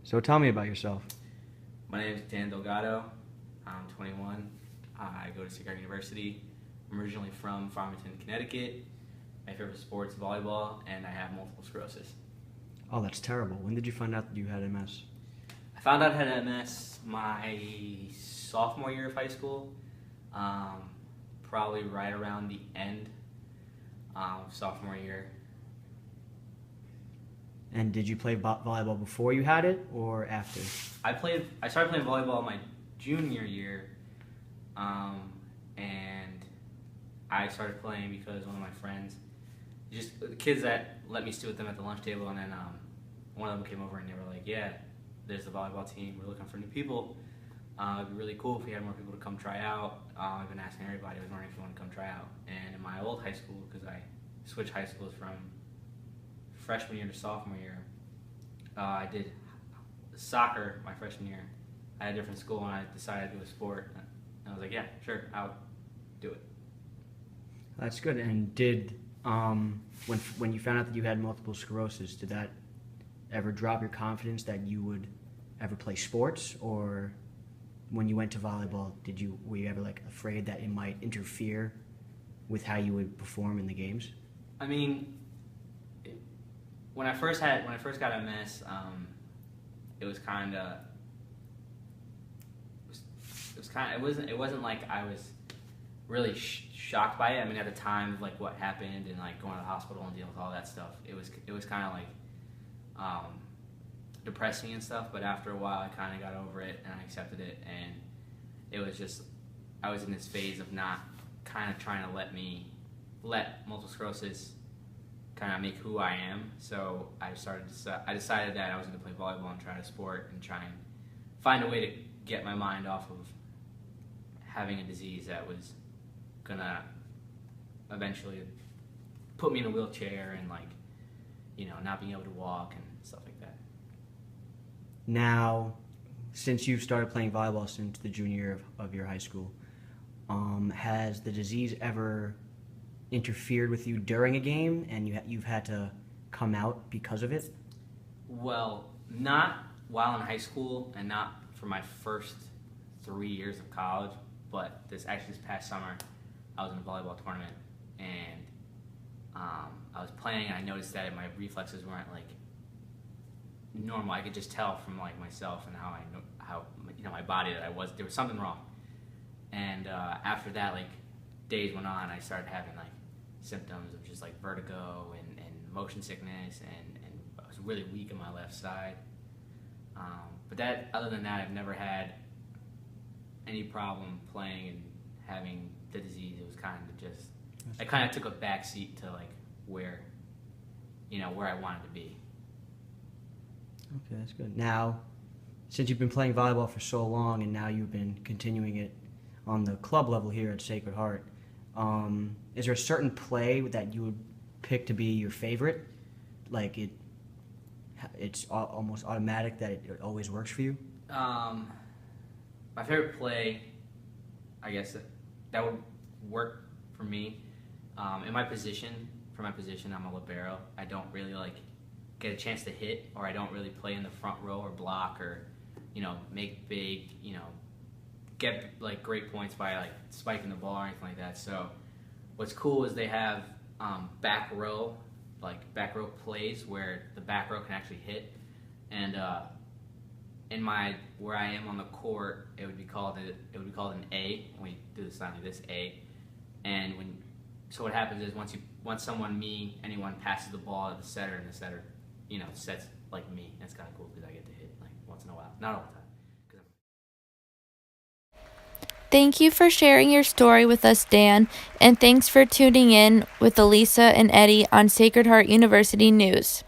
So tell me about yourself. My name is Dan Delgado. I'm 21. I go to Sacred Heart University. I'm originally from Farmington, Connecticut. My favorite sport is volleyball, and I have multiple sclerosis. Oh, that's terrible. When did you find out that you had MS? I found out I had MS my sophomore year of high school, probably right around the end of sophomore year. And did you play volleyball before you had it or after? I started playing volleyball my junior year, and I started playing because one of my friends, just the kids that let me sit with them at the lunch table, and then one of them came over and they were like, "Yeah, there's the volleyball team. We're looking for new people. It'd be really cool if we had more people to come try out. I've been asking everybody. I was wondering if you want to come try out." And in my old high school, because I switched high schools from freshman year to sophomore year, I did soccer my freshman year at a different school, and I decided to do a sport. And I was like, "Yeah, sure, I'll do it." That's good. And did when you found out that you had multiple sclerosis, did that ever drop your confidence that you would ever play sports? Or when you went to volleyball, were you ever like afraid that it might interfere with how you would perform in the games? I mean, when I first got MS, it wasn't like I was really shocked by it. I mean, at the time of like what happened and like going to the hospital and dealing with all that stuff, it was kind of like depressing and stuff. But after a while, I kind of got over it and I accepted it, and it was just I was in this phase of not kind of trying to let multiple sclerosis kind of make who I am. So I decided that I was going to play volleyball and try a sport and try and find a way to get my mind off of having a disease that was gonna eventually put me in a wheelchair and not being able to walk and stuff like that. Now, since you've started playing volleyball since the junior year of your high school, has the disease ever interfered with you during a game and you've had to come out because of it? Well, not while in high school and not for my first 3 years of college, but this past summer, I was in a volleyball tournament and I was playing and I noticed that my reflexes weren't like normal. I could just tell from like myself and how my body that there was something wrong. And after that, like days went on, I started having like symptoms of just like vertigo and motion sickness, and I was really weak on my left side. But other than that, I've never had any problem playing and having the disease. It was kind of just, I kind of took a back seat to like where I wanted to be. Okay, that's good. Now, since you've been playing volleyball for so long and now you've been continuing it on the club level here at Sacred Heart, is there a certain play that you would pick to be your favorite? Like it's almost automatic that it always works for you? My favorite play, I guess that would work for me. For my position, I'm a libero. I don't really like get a chance to hit, or I don't really play in the front row or block or make big get like great points by like spiking the ball or anything like that. So what's cool is they have back row plays where the back row can actually hit, and where I am on the court, it would be called an A, and we do the sign like this, A. And so what happens is once anyone passes the ball to the setter, and the setter sets like me. That's kind of cool because I get to hit like once in a while, not all the time. Thank you for sharing your story with us, Dan, and thanks for tuning in with Elisa and Eddie on Sacred Heart University News.